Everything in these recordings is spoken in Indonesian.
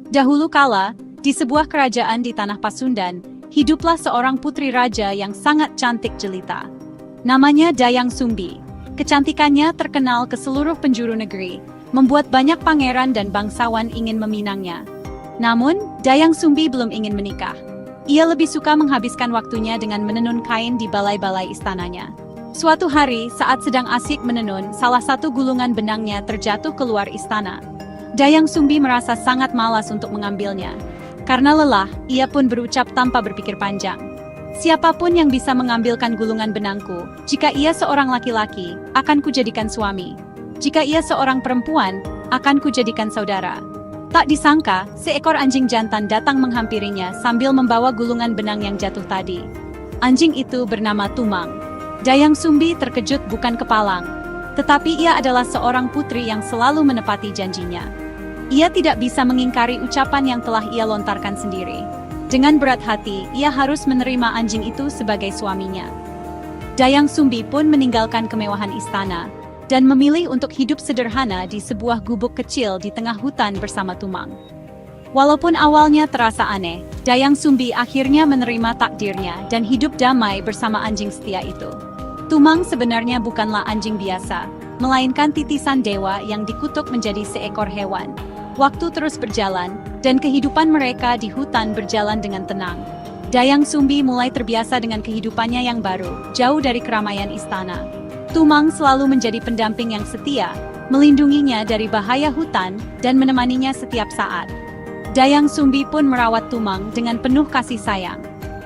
Dahulu kala, di sebuah kerajaan di tanah Pasundan, hiduplah seorang putri raja yang sangat cantik jelita. Namanya Dayang Sumbi. Kecantikannya terkenal ke seluruh penjuru negeri, membuat banyak pangeran dan bangsawan ingin meminangnya. Namun, Dayang Sumbi belum ingin menikah. Ia lebih suka menghabiskan waktunya dengan menenun kain di balai-balai istananya. Suatu hari, saat sedang asyik menenun, salah satu gulungan benangnya terjatuh keluar istana. Dayang Sumbi merasa sangat malas untuk mengambilnya. Karena lelah, ia pun berucap tanpa berpikir panjang. Siapapun yang bisa mengambilkan gulungan benangku, jika ia seorang laki-laki, akan kujadikan suami. Jika ia seorang perempuan, akan kujadikan saudara. Tak disangka, seekor anjing jantan datang menghampirinya sambil membawa gulungan benang yang jatuh tadi. Anjing itu bernama Tumang. Dayang Sumbi terkejut bukan kepalang, tetapi ia adalah seorang putri yang selalu menepati janjinya. Ia tidak bisa mengingkari ucapan yang telah ia lontarkan sendiri. Dengan berat hati, ia harus menerima anjing itu sebagai suaminya. Dayang Sumbi pun meninggalkan kemewahan istana dan memilih untuk hidup sederhana di sebuah gubuk kecil di tengah hutan bersama Tumang. Walaupun awalnya terasa aneh, Dayang Sumbi akhirnya menerima takdirnya dan hidup damai bersama anjing setia itu. Tumang sebenarnya bukanlah anjing biasa, melainkan titisan dewa yang dikutuk menjadi seekor hewan. Waktu terus berjalan, dan kehidupan mereka di hutan berjalan dengan tenang. Dayang Sumbi mulai terbiasa dengan kehidupannya yang baru, jauh dari keramaian istana. Tumang selalu menjadi pendamping yang setia, melindunginya dari bahaya hutan, dan menemaninya setiap saat. Dayang Sumbi pun merawat Tumang dengan penuh kasih sayang.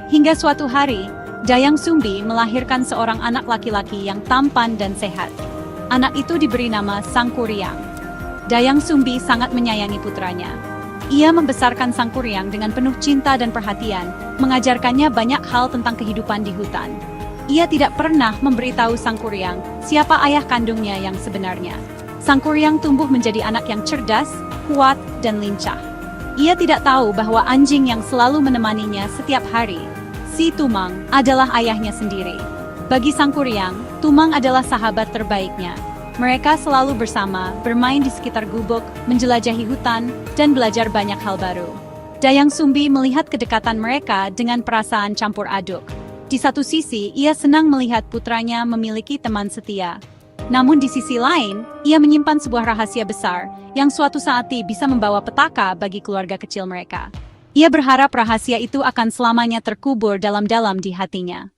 Hingga suatu hari, Dayang Sumbi melahirkan seorang anak laki-laki yang tampan dan sehat. Anak itu diberi nama Sangkuriang. Dayang Sumbi sangat menyayangi putranya. Ia membesarkan Sangkuriang dengan penuh cinta dan perhatian, mengajarkannya banyak hal tentang kehidupan di hutan. Ia tidak pernah memberitahu Sangkuriang siapa ayah kandungnya yang sebenarnya. Sangkuriang tumbuh menjadi anak yang cerdas, kuat, dan lincah. Ia tidak tahu bahwa anjing yang selalu menemaninya setiap hari, si Tumang, adalah ayahnya sendiri. Bagi Sangkuriang, Tumang adalah sahabat terbaiknya. Mereka selalu bersama, bermain di sekitar gubuk, menjelajahi hutan, dan belajar banyak hal baru. Dayang Sumbi melihat kedekatan mereka dengan perasaan campur aduk. Di satu sisi, ia senang melihat putranya memiliki teman setia. Namun di sisi lain, ia menyimpan sebuah rahasia besar, yang suatu saat bisa membawa petaka bagi keluarga kecil mereka. Ia berharap rahasia itu akan selamanya terkubur dalam-dalam di hatinya.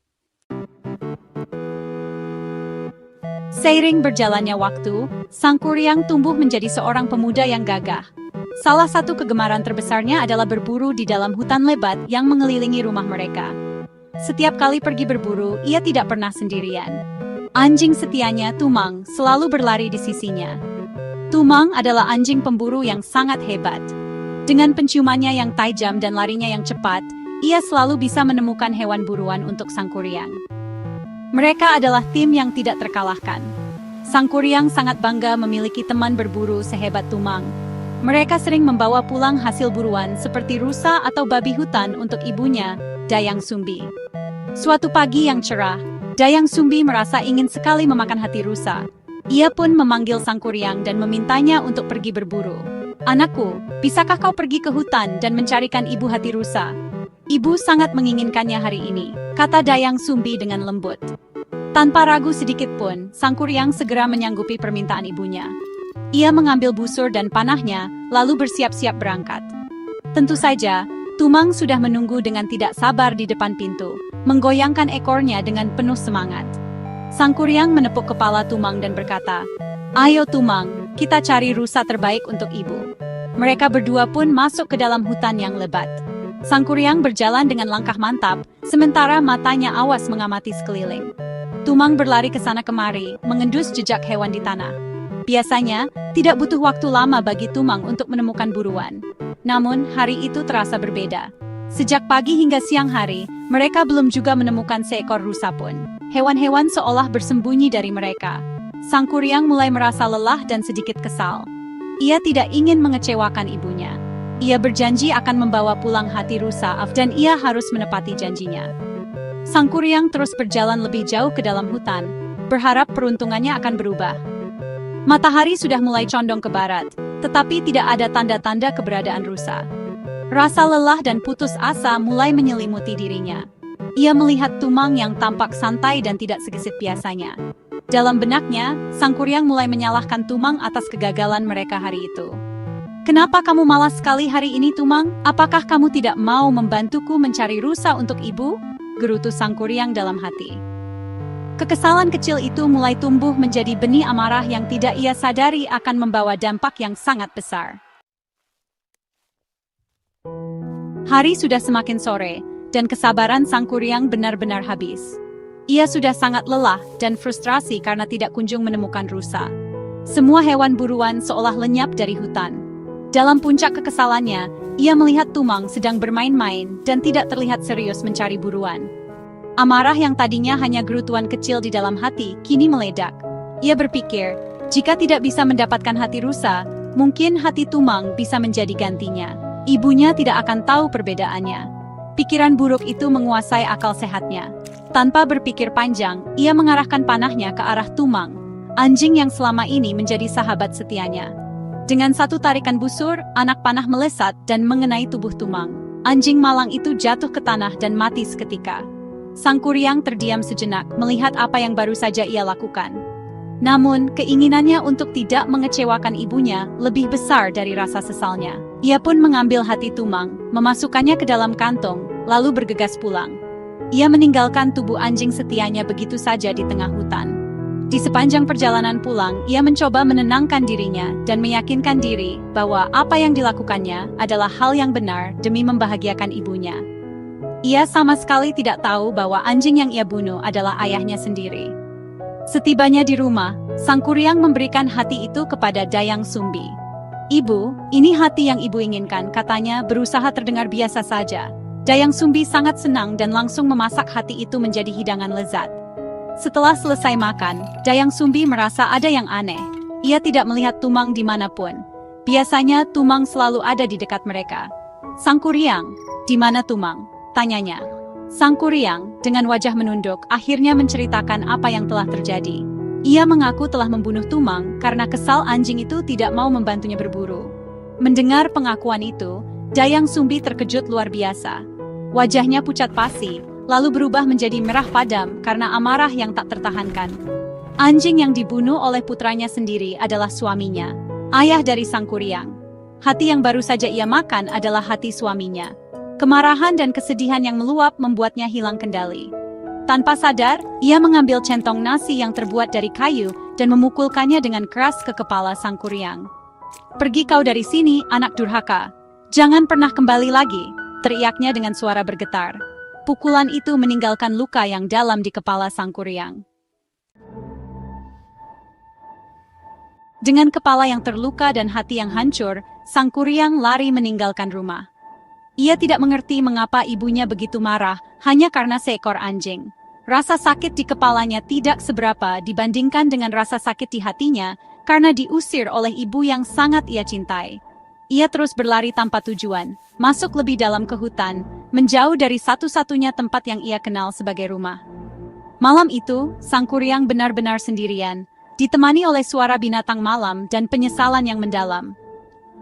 Seiring berjalannya waktu, Sangkuriang tumbuh menjadi seorang pemuda yang gagah. Salah satu kegemaran terbesarnya adalah berburu di dalam hutan lebat yang mengelilingi rumah mereka. Setiap kali pergi berburu, ia tidak pernah sendirian. Anjing setianya, Tumang, selalu berlari di sisinya. Tumang adalah anjing pemburu yang sangat hebat. Dengan penciumannya yang tajam dan larinya yang cepat, ia selalu bisa menemukan hewan buruan untuk Sangkuriang. Mereka adalah tim yang tidak terkalahkan. Sangkuriang sangat bangga memiliki teman berburu sehebat Tumang. Mereka sering membawa pulang hasil buruan seperti rusa atau babi hutan untuk ibunya, Dayang Sumbi. Suatu pagi yang cerah, Dayang Sumbi merasa ingin sekali memakan hati rusa. Ia pun memanggil Sangkuriang dan memintanya untuk pergi berburu. "Anakku, bisakah kau pergi ke hutan dan mencarikan ibu hati rusa? Ibu sangat menginginkannya hari ini," kata Dayang Sumbi dengan lembut. Tanpa ragu sedikit pun, Sangkuriang segera menyanggupi permintaan ibunya. Ia mengambil busur dan panahnya, lalu bersiap-siap berangkat. Tentu saja, Tumang sudah menunggu dengan tidak sabar di depan pintu, menggoyangkan ekornya dengan penuh semangat. Sangkuriang menepuk kepala Tumang dan berkata, "Ayo Tumang, kita cari rusa terbaik untuk ibu." Mereka berdua pun masuk ke dalam hutan yang lebat. Sangkuriang berjalan dengan langkah mantap, sementara matanya awas mengamati sekeliling. Tumang berlari ke sana kemari, mengendus jejak hewan di tanah. Biasanya, tidak butuh waktu lama bagi Tumang untuk menemukan buruan. Namun, hari itu terasa berbeda. Sejak pagi hingga siang hari, mereka belum juga menemukan seekor rusa pun. Hewan-hewan seolah bersembunyi dari mereka. Sangkuriang mulai merasa lelah dan sedikit kesal. Ia tidak ingin mengecewakan ibunya. Ia berjanji akan membawa pulang hati rusa dan ia harus menepati janjinya. Sangkuriang terus berjalan lebih jauh ke dalam hutan, berharap peruntungannya akan berubah. Matahari sudah mulai condong ke barat, tetapi tidak ada tanda-tanda keberadaan rusa. Rasa lelah dan putus asa mulai menyelimuti dirinya. Ia melihat Tumang yang tampak santai dan tidak segesit biasanya. Dalam benaknya, Sang Kuryang mulai menyalahkan Tumang atas kegagalan mereka hari itu. "Kenapa kamu malas sekali hari ini, Tumang? Apakah kamu tidak mau membantuku mencari rusa untuk ibu?" gerutu Sang Kuryang dalam hati. Kekesalan kecil itu mulai tumbuh menjadi benih amarah yang tidak ia sadari akan membawa dampak yang sangat besar. Hari sudah semakin sore, dan kesabaran Sang Kuryang benar-benar habis. Ia sudah sangat lelah dan frustrasi karena tidak kunjung menemukan rusa. Semua hewan buruan seolah lenyap dari hutan. Dalam puncak kekesalannya, ia melihat Tumang sedang bermain-main dan tidak terlihat serius mencari buruan. Amarah yang tadinya hanya gerutuan kecil di dalam hati, kini meledak. Ia berpikir, jika tidak bisa mendapatkan hati rusa, mungkin hati Tumang bisa menjadi gantinya. Ibunya tidak akan tahu perbedaannya. Pikiran buruk itu menguasai akal sehatnya. Tanpa berpikir panjang, ia mengarahkan panahnya ke arah Tumang, anjing yang selama ini menjadi sahabat setianya. Dengan satu tarikan busur, anak panah melesat dan mengenai tubuh Tumang. Anjing malang itu jatuh ke tanah dan mati seketika. Sang Kuryang terdiam sejenak melihat apa yang baru saja ia lakukan. Namun, keinginannya untuk tidak mengecewakan ibunya lebih besar dari rasa sesalnya. Ia pun mengambil hati Tumang, memasukkannya ke dalam kantong, lalu bergegas pulang. Ia meninggalkan tubuh anjing setianya begitu saja di tengah hutan. Di sepanjang perjalanan pulang, ia mencoba menenangkan dirinya dan meyakinkan diri bahwa apa yang dilakukannya adalah hal yang benar demi membahagiakan ibunya. Ia sama sekali tidak tahu bahwa anjing yang ia bunuh adalah ayahnya sendiri. Setibanya di rumah, Sang Kuryang memberikan hati itu kepada Dayang Sumbi. "Ibu, ini hati yang ibu inginkan," katanya, berusaha terdengar biasa saja. Dayang Sumbi sangat senang dan langsung memasak hati itu menjadi hidangan lezat. Setelah selesai makan, Dayang Sumbi merasa ada yang aneh. Ia tidak melihat Tumang dimanapun. Biasanya Tumang selalu ada di dekat mereka. "Sang Kuryang, di mana Tumang?" tanyanya. Sang Kuryang, dengan wajah menunduk, akhirnya menceritakan apa yang telah terjadi. Ia mengaku telah membunuh Tumang karena kesal anjing itu tidak mau membantunya berburu. Mendengar pengakuan itu, Dayang Sumbi terkejut luar biasa. Wajahnya pucat pasi, lalu berubah menjadi merah padam karena amarah yang tak tertahankan. Anjing yang dibunuh oleh putranya sendiri adalah suaminya, ayah dari Sang Kuryang. Hati yang baru saja ia makan adalah hati suaminya. Kemarahan dan kesedihan yang meluap membuatnya hilang kendali. Tanpa sadar, ia mengambil centong nasi yang terbuat dari kayu dan memukulkannya dengan keras ke kepala Sang Kuryang. "Pergi kau dari sini, anak durhaka. Jangan pernah kembali lagi," teriaknya dengan suara bergetar. Pukulan itu meninggalkan luka yang dalam di kepala Sang Kuryang. Dengan kepala yang terluka dan hati yang hancur, Sang Kuryang lari meninggalkan rumah. Ia tidak mengerti mengapa ibunya begitu marah hanya karena seekor anjing. Rasa sakit di kepalanya tidak seberapa dibandingkan dengan rasa sakit di hatinya karena diusir oleh ibu yang sangat ia cintai. Ia terus berlari tanpa tujuan, masuk lebih dalam ke hutan, menjauh dari satu-satunya tempat yang ia kenal sebagai rumah. Malam itu, Sang Kuryang benar-benar sendirian, ditemani oleh suara binatang malam dan penyesalan yang mendalam.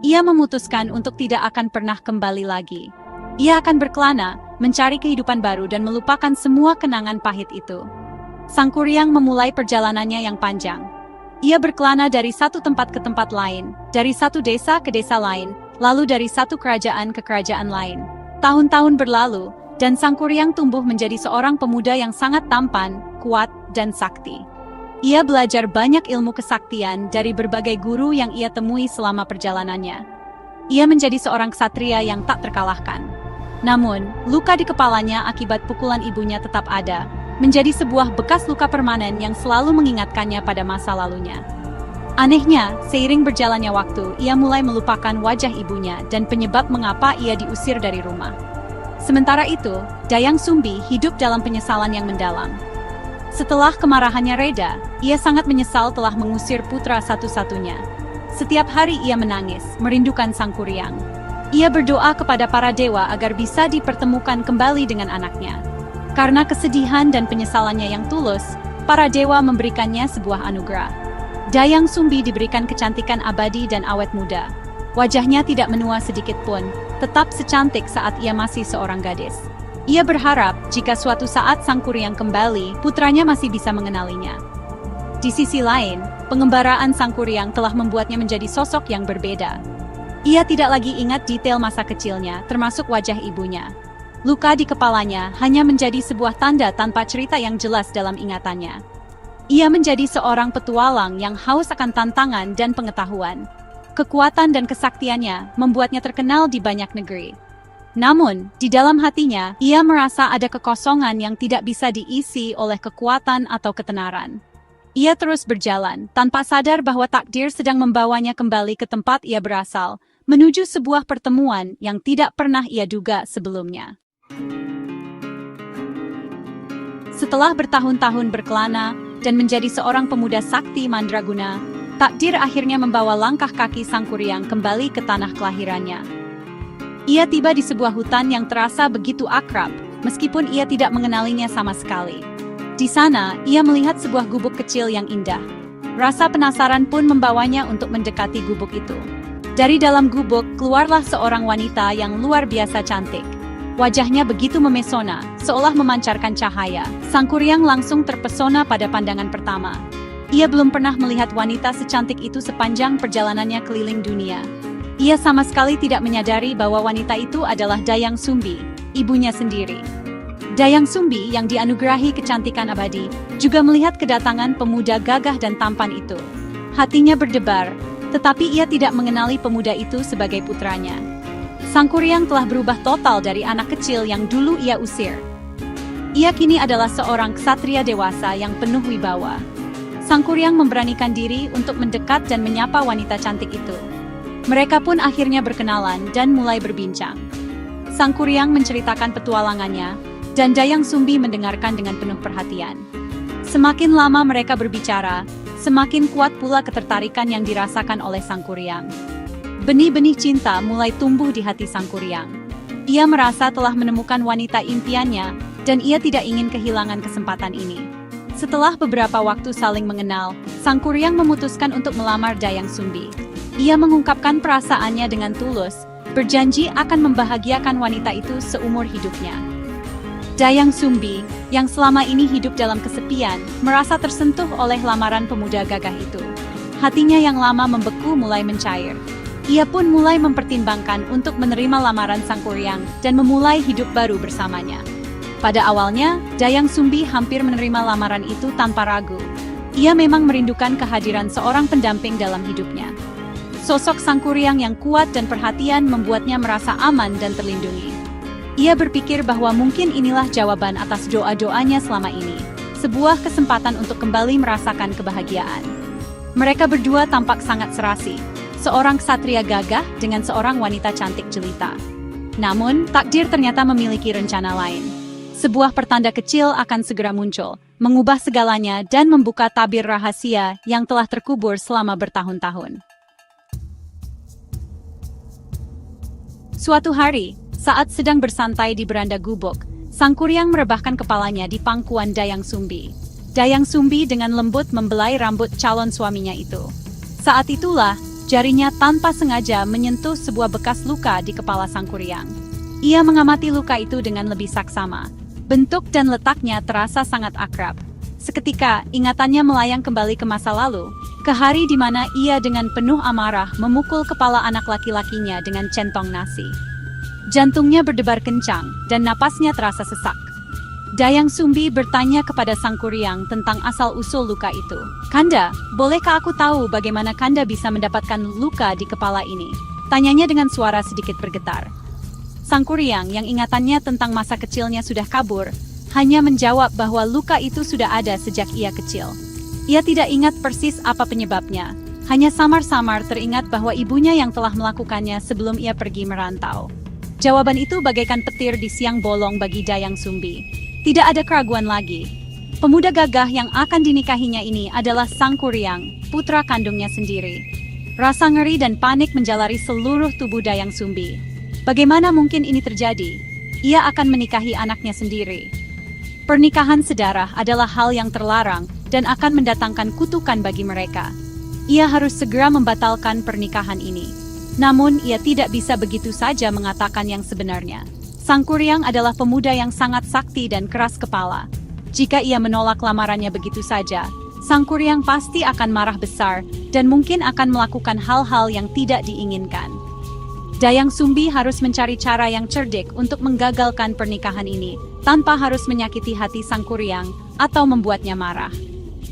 Ia memutuskan untuk tidak akan pernah kembali lagi. Ia akan berkelana, mencari kehidupan baru dan melupakan semua kenangan pahit itu. Sang Kuryang memulai perjalanannya yang panjang. Ia berkelana dari satu tempat ke tempat lain, dari satu desa ke desa lain, lalu dari satu kerajaan ke kerajaan lain. Tahun-tahun berlalu, dan Sang Kuryang tumbuh menjadi seorang pemuda yang sangat tampan, kuat, dan sakti. Ia belajar banyak ilmu kesaktian dari berbagai guru yang ia temui selama perjalanannya. Ia menjadi seorang ksatria yang tak terkalahkan. Namun, luka di kepalanya akibat pukulan ibunya tetap ada, menjadi sebuah bekas luka permanen yang selalu mengingatkannya pada masa lalunya. Anehnya, seiring berjalannya waktu, ia mulai melupakan wajah ibunya dan penyebab mengapa ia diusir dari rumah. Sementara itu, Dayang Sumbi hidup dalam penyesalan yang mendalam. Setelah kemarahannya reda, ia sangat menyesal telah mengusir putra satu-satunya. Setiap hari ia menangis, merindukan Sang Kuryang. Ia berdoa kepada para dewa agar bisa dipertemukan kembali dengan anaknya. Karena kesedihan dan penyesalannya yang tulus, para dewa memberikannya sebuah anugerah. Dayang Sumbi diberikan kecantikan abadi dan awet muda. Wajahnya tidak menua sedikit pun, tetap secantik saat ia masih seorang gadis. Ia berharap jika suatu saat Sangkuriang kembali, putranya masih bisa mengenalinya. Di sisi lain, pengembaraan Sangkuriang telah membuatnya menjadi sosok yang berbeda. Ia tidak lagi ingat detail masa kecilnya, termasuk wajah ibunya. Luka di kepalanya hanya menjadi sebuah tanda tanpa cerita yang jelas dalam ingatannya. Ia menjadi seorang petualang yang haus akan tantangan dan pengetahuan. Kekuatan dan kesaktiannya membuatnya terkenal di banyak negeri. Namun, di dalam hatinya, ia merasa ada kekosongan yang tidak bisa diisi oleh kekuatan atau ketenaran. Ia terus berjalan, tanpa sadar bahwa takdir sedang membawanya kembali ke tempat ia berasal, menuju sebuah pertemuan yang tidak pernah ia duga sebelumnya. Setelah bertahun-tahun berkelana dan menjadi seorang pemuda sakti mandraguna, takdir akhirnya membawa langkah kaki Sangkuriang kembali ke tanah kelahirannya. Ia tiba di sebuah hutan yang terasa begitu akrab, meskipun ia tidak mengenalinya sama sekali. Di sana, ia melihat sebuah gubuk kecil yang indah. Rasa penasaran pun membawanya untuk mendekati gubuk itu. Dari dalam gubuk, keluarlah seorang wanita yang luar biasa cantik. Wajahnya begitu memesona, seolah memancarkan cahaya. Sangkuriang langsung terpesona pada pandangan pertama. Ia belum pernah melihat wanita secantik itu sepanjang perjalanannya keliling dunia. Ia sama sekali tidak menyadari bahwa wanita itu adalah Dayang Sumbi, ibunya sendiri. Dayang Sumbi yang dianugerahi kecantikan abadi, juga melihat kedatangan pemuda gagah dan tampan itu. Hatinya berdebar, tetapi ia tidak mengenali pemuda itu sebagai putranya. Sangkuriang telah berubah total dari anak kecil yang dulu ia usir. Ia kini adalah seorang ksatria dewasa yang penuh wibawa. Sangkuriang memberanikan diri untuk mendekat dan menyapa wanita cantik itu. Mereka pun akhirnya berkenalan dan mulai berbincang. Sangkuriang menceritakan petualangannya, dan Dayang Sumbi mendengarkan dengan penuh perhatian. Semakin lama mereka berbicara, semakin kuat pula ketertarikan yang dirasakan oleh Sangkuriang. Benih-benih cinta mulai tumbuh di hati Sangkuriang. Ia merasa telah menemukan wanita impiannya, dan ia tidak ingin kehilangan kesempatan ini. Setelah beberapa waktu saling mengenal, Sangkuriang memutuskan untuk melamar Dayang Sumbi. Ia mengungkapkan perasaannya dengan tulus, berjanji akan membahagiakan wanita itu seumur hidupnya. Dayang Sumbi, yang selama ini hidup dalam kesepian, merasa tersentuh oleh lamaran pemuda gagah itu. Hatinya yang lama membeku mulai mencair. Ia pun mulai mempertimbangkan untuk menerima lamaran Sangkuriang dan memulai hidup baru bersamanya. Pada awalnya, Dayang Sumbi hampir menerima lamaran itu tanpa ragu. Ia memang merindukan kehadiran seorang pendamping dalam hidupnya. Sosok Sangkuriang yang kuat dan perhatian membuatnya merasa aman dan terlindungi. Ia berpikir bahwa mungkin inilah jawaban atas doa-doanya selama ini, sebuah kesempatan untuk kembali merasakan kebahagiaan. Mereka berdua tampak sangat serasi, seorang ksatria gagah dengan seorang wanita cantik jelita. Namun, takdir ternyata memiliki rencana lain. Sebuah pertanda kecil akan segera muncul, mengubah segalanya dan membuka tabir rahasia yang telah terkubur selama bertahun-tahun. Suatu hari, saat sedang bersantai di beranda gubuk, Sangkuriang merebahkan kepalanya di pangkuan Dayang Sumbi. Dayang Sumbi dengan lembut membelai rambut calon suaminya itu. Saat itulah, jarinya tanpa sengaja menyentuh sebuah bekas luka di kepala Sangkuriang. Ia mengamati luka itu dengan lebih saksama. Bentuk dan letaknya terasa sangat akrab. Seketika, ingatannya melayang kembali ke masa lalu, ke hari di mana ia dengan penuh amarah memukul kepala anak laki-lakinya dengan centong nasi. Jantungnya berdebar kencang, dan napasnya terasa sesak. Dayang Sumbi bertanya kepada Sangkuriang tentang asal-usul luka itu. "Kanda, bolehkah aku tahu bagaimana Kanda bisa mendapatkan luka di kepala ini?" Tanyanya dengan suara sedikit bergetar. Sangkuriang yang ingatannya tentang masa kecilnya sudah kabur, hanya menjawab bahwa luka itu sudah ada sejak ia kecil. Ia tidak ingat persis apa penyebabnya, hanya samar-samar teringat bahwa ibunya yang telah melakukannya sebelum ia pergi merantau. Jawaban itu bagaikan petir di siang bolong bagi Dayang Sumbi. Tidak ada keraguan lagi. Pemuda gagah yang akan dinikahinya ini adalah Sangkuriang, putra kandungnya sendiri. Rasa ngeri dan panik menjalari seluruh tubuh Dayang Sumbi. Bagaimana mungkin ini terjadi? Ia akan menikahi anaknya sendiri. Pernikahan sedarah adalah hal yang terlarang dan akan mendatangkan kutukan bagi mereka. Ia harus segera membatalkan pernikahan ini. Namun, ia tidak bisa begitu saja mengatakan yang sebenarnya. Sang Kuryang adalah pemuda yang sangat sakti dan keras kepala. Jika ia menolak lamarannya begitu saja, Sang Kuryang pasti akan marah besar dan mungkin akan melakukan hal-hal yang tidak diinginkan. Dayang Sumbi harus mencari cara yang cerdik untuk menggagalkan pernikahan ini, tanpa harus menyakiti hati Sang Kuryang atau membuatnya marah.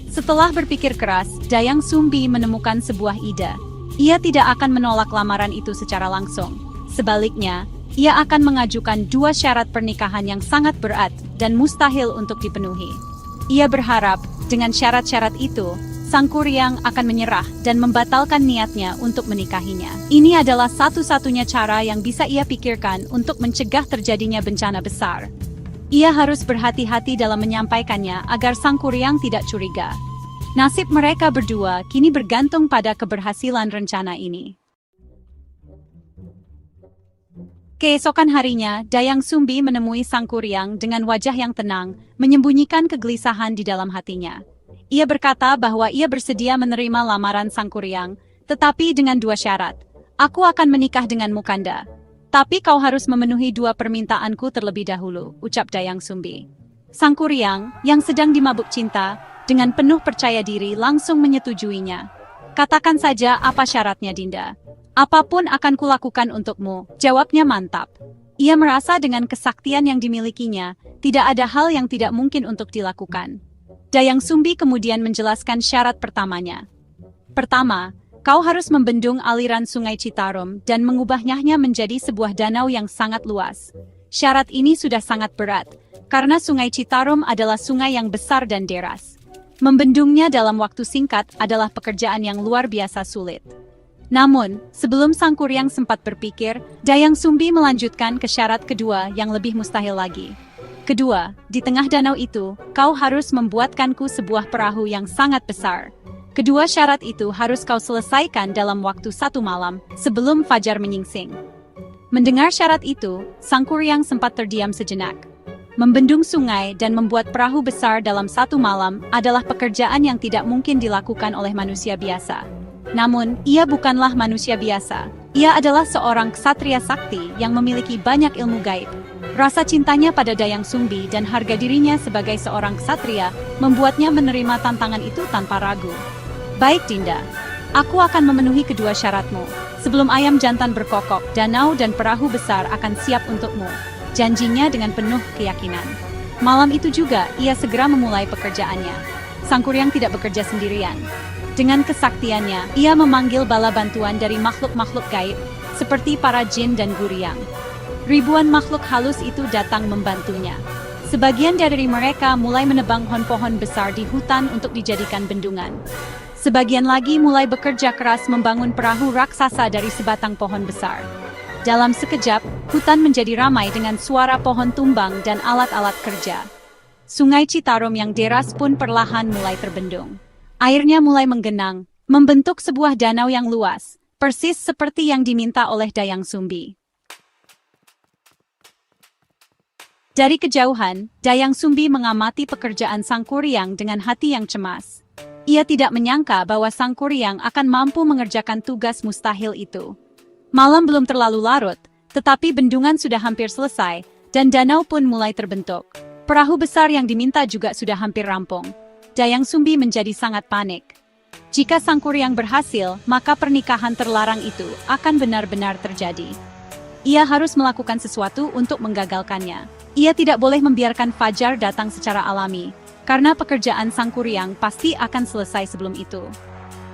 Setelah berpikir keras, Dayang Sumbi menemukan sebuah ide. Ia tidak akan menolak lamaran itu secara langsung. Sebaliknya, ia akan mengajukan 2 syarat pernikahan yang sangat berat dan mustahil untuk dipenuhi. Ia berharap, dengan syarat-syarat itu, Sang Kuryang akan menyerah dan membatalkan niatnya untuk menikahinya. Ini adalah satu-satunya cara yang bisa ia pikirkan untuk mencegah terjadinya bencana besar. Ia harus berhati-hati dalam menyampaikannya agar Sang Kuryang tidak curiga. Nasib mereka berdua kini bergantung pada keberhasilan rencana ini. Keesokan harinya, Dayang Sumbi menemui Sang Kuryang dengan wajah yang tenang, menyembunyikan kegelisahan di dalam hatinya. Ia berkata bahwa ia bersedia menerima lamaran Sang Kuryang, tetapi dengan 2 syarat. Aku akan menikah denganmu, Kanda. Tapi kau harus memenuhi 2 permintaanku terlebih dahulu, ucap Dayang Sumbi. Sang Kuryang, yang sedang dimabuk cinta, dengan penuh percaya diri langsung menyetujuinya. Katakan saja apa syaratnya, Dinda. Apapun akan kulakukan untukmu, jawabnya mantap. Ia merasa dengan kesaktian yang dimilikinya, tidak ada hal yang tidak mungkin untuk dilakukan. Dayang Sumbi kemudian menjelaskan syarat pertamanya. Pertama, kau harus membendung aliran sungai Citarum dan mengubahnya menjadi sebuah danau yang sangat luas. Syarat ini sudah sangat berat, karena sungai Citarum adalah sungai yang besar dan deras. Membendungnya dalam waktu singkat adalah pekerjaan yang luar biasa sulit. Namun, sebelum Sang Kuryang sempat berpikir, Dayang Sumbi melanjutkan ke syarat kedua yang lebih mustahil lagi. Kedua, di tengah danau itu, kau harus membuatkanku sebuah perahu yang sangat besar. Kedua syarat itu harus kau selesaikan dalam waktu 1 malam, sebelum fajar menyingsing. Mendengar syarat itu, Sang Kuryang sempat terdiam sejenak. Membendung sungai dan membuat perahu besar dalam 1 malam adalah pekerjaan yang tidak mungkin dilakukan oleh manusia biasa. Namun, ia bukanlah manusia biasa. Ia adalah seorang ksatria sakti yang memiliki banyak ilmu gaib. Rasa cintanya pada Dayang Sumbi dan harga dirinya sebagai seorang ksatria membuatnya menerima tantangan itu tanpa ragu. Baik, Dinda. Aku akan memenuhi kedua syaratmu. Sebelum ayam jantan berkokok, danau dan perahu besar akan siap untukmu. Janjinya dengan penuh keyakinan. Malam itu juga, ia segera memulai pekerjaannya. Sang Kuryang tidak bekerja sendirian. Dengan kesaktiannya, ia memanggil bala bantuan dari makhluk-makhluk gaib, seperti para jin dan guryang. Ribuan makhluk halus itu datang membantunya. Sebagian dari mereka mulai menebang pohon-pohon besar di hutan untuk dijadikan bendungan. Sebagian lagi mulai bekerja keras membangun perahu raksasa dari sebatang pohon besar. Dalam sekejap, hutan menjadi ramai dengan suara pohon tumbang dan alat-alat kerja. Sungai Citarum yang deras pun perlahan mulai terbendung. Airnya mulai menggenang, membentuk sebuah danau yang luas, persis seperti yang diminta oleh Dayang Sumbi. Dari kejauhan, Dayang Sumbi mengamati pekerjaan Sang Kuryang dengan hati yang cemas. Ia tidak menyangka bahwa Sang Kuryang akan mampu mengerjakan tugas mustahil itu. Malam belum terlalu larut, tetapi bendungan sudah hampir selesai, dan danau pun mulai terbentuk. Perahu besar yang diminta juga sudah hampir rampung. Dayang Sumbi menjadi sangat panik. Jika Sang Kuryang berhasil, maka pernikahan terlarang itu akan benar-benar terjadi. Ia harus melakukan sesuatu untuk menggagalkannya. Ia tidak boleh membiarkan fajar datang secara alami, karena pekerjaan Sang Kuryang pasti akan selesai sebelum itu.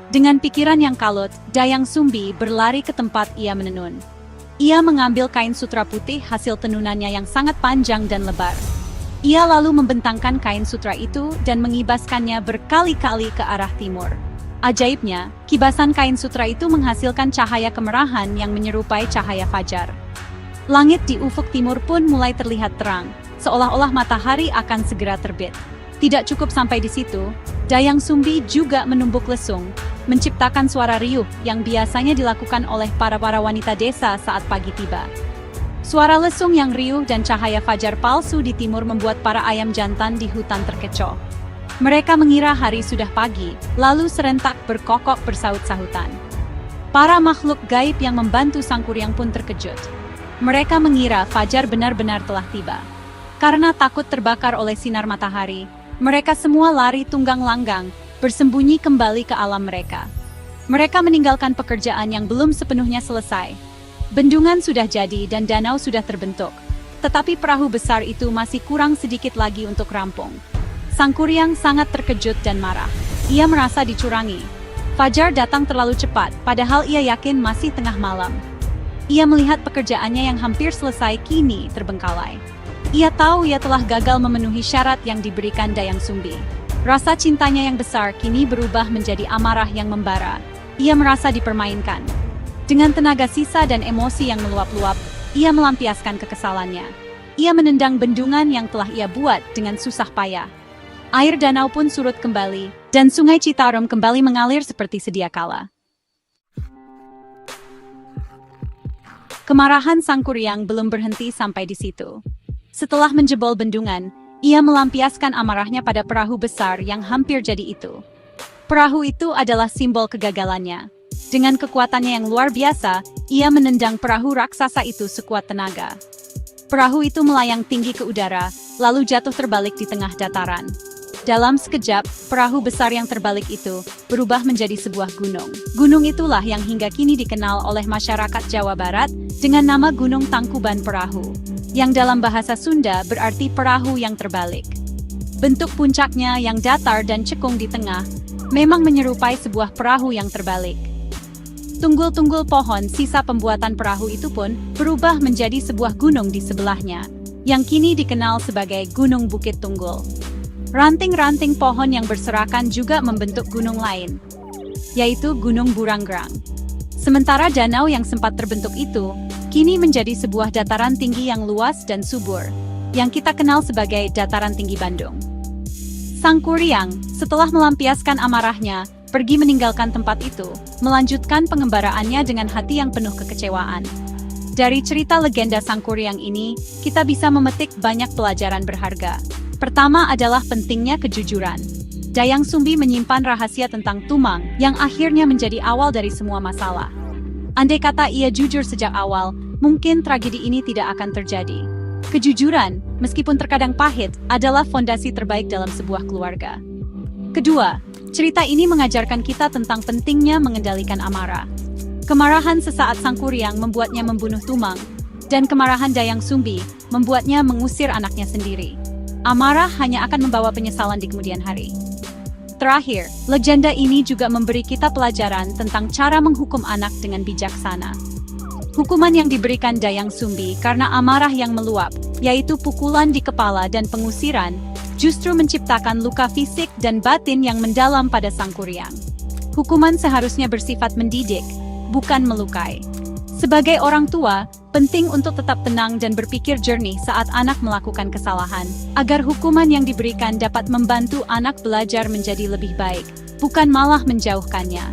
Dengan pikiran yang kalut, Dayang Sumbi berlari ke tempat ia menenun. Ia mengambil kain sutra putih hasil tenunannya yang sangat panjang dan lebar. Ia lalu membentangkan kain sutra itu dan mengibaskannya berkali-kali ke arah timur. Ajaibnya, kibasan kain sutra itu menghasilkan cahaya kemerahan yang menyerupai cahaya fajar. Langit di ufuk timur pun mulai terlihat terang, seolah-olah matahari akan segera terbit. Tidak cukup sampai di situ, Dayang Sumbi juga menumbuk lesung, menciptakan suara riuh yang biasanya dilakukan oleh para wanita desa saat pagi tiba. Suara lesung yang riuh dan cahaya fajar palsu di timur membuat para ayam jantan di hutan terkecoh. Mereka mengira hari sudah pagi, lalu serentak berkokok bersaut-sahutan. Para makhluk gaib yang membantu Sang Kuryang pun terkejut. Mereka mengira fajar benar-benar telah tiba. Karena takut terbakar oleh sinar matahari, mereka semua lari tunggang langgang, bersembunyi kembali ke alam mereka. Mereka meninggalkan pekerjaan yang belum sepenuhnya selesai. Bendungan sudah jadi dan danau sudah terbentuk. Tetapi perahu besar itu masih kurang sedikit lagi untuk rampung. Sang Kuryang sangat terkejut dan marah. Ia merasa dicurangi. Fajar datang terlalu cepat, padahal ia yakin masih tengah malam. Ia melihat pekerjaannya yang hampir selesai kini terbengkalai. Ia tahu ia telah gagal memenuhi syarat yang diberikan Dayang Sumbi. Rasa cintanya yang besar kini berubah menjadi amarah yang membara. Ia merasa dipermainkan. Dengan tenaga sisa dan emosi yang meluap-luap, ia melampiaskan kekesalannya. Ia menendang bendungan yang telah ia buat dengan susah payah. Air danau pun surut kembali, dan sungai Citarum kembali mengalir seperti sedia kala. Kemarahan Sang Kuryang belum berhenti sampai di situ. Setelah menjebol bendungan, ia melampiaskan amarahnya pada perahu besar yang hampir jadi itu. Perahu itu adalah simbol kegagalannya. Dengan kekuatannya yang luar biasa, ia menendang perahu raksasa itu sekuat tenaga. Perahu itu melayang tinggi ke udara, lalu jatuh terbalik di tengah dataran. Dalam sekejap, perahu besar yang terbalik itu berubah menjadi sebuah gunung. Gunung itulah yang hingga kini dikenal oleh masyarakat Jawa Barat dengan nama Gunung Tangkuban Perahu, yang dalam bahasa Sunda berarti perahu yang terbalik. Bentuk puncaknya yang datar dan cekung di tengah memang menyerupai sebuah perahu yang terbalik. Tunggul-tunggul pohon sisa pembuatan perahu itu pun berubah menjadi sebuah gunung di sebelahnya, yang kini dikenal sebagai Gunung Bukit Tunggul. Ranting-ranting pohon yang berserakan juga membentuk gunung lain, yaitu Gunung Buranggrang. Sementara danau yang sempat terbentuk itu, kini menjadi sebuah dataran tinggi yang luas dan subur, yang kita kenal sebagai Dataran Tinggi Bandung. Sang Kuryang, setelah melampiaskan amarahnya, pergi meninggalkan tempat itu, melanjutkan pengembaraannya dengan hati yang penuh kekecewaan. Dari cerita legenda Sang Kuryang ini, kita bisa memetik banyak pelajaran berharga. Pertama adalah pentingnya kejujuran. Dayang Sumbi menyimpan rahasia tentang Tumang yang akhirnya menjadi awal dari semua masalah. Andai kata ia jujur sejak awal, mungkin tragedi ini tidak akan terjadi. Kejujuran, meskipun terkadang pahit, adalah fondasi terbaik dalam sebuah keluarga. Kedua, cerita ini mengajarkan kita tentang pentingnya mengendalikan amarah. Kemarahan sesaat Sang Kuryang membuatnya membunuh Tumang, dan kemarahan Dayang Sumbi membuatnya mengusir anaknya sendiri. Amarah hanya akan membawa penyesalan di kemudian hari. Terakhir, legenda ini juga memberi kita pelajaran tentang cara menghukum anak dengan bijaksana. Hukuman yang diberikan Dayang Sumbi karena amarah yang meluap, yaitu pukulan di kepala dan pengusiran, justru menciptakan luka fisik dan batin yang mendalam pada Sang Kuryang. Hukuman seharusnya bersifat mendidik, bukan melukai. Sebagai orang tua, penting untuk tetap tenang dan berpikir jernih saat anak melakukan kesalahan, agar hukuman yang diberikan dapat membantu anak belajar menjadi lebih baik, bukan malah menjauhkannya.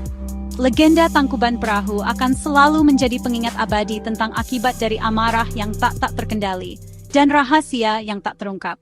Legenda Tangkuban Perahu akan selalu menjadi pengingat abadi tentang akibat dari amarah yang tak terkendali, dan rahasia yang tak terungkap.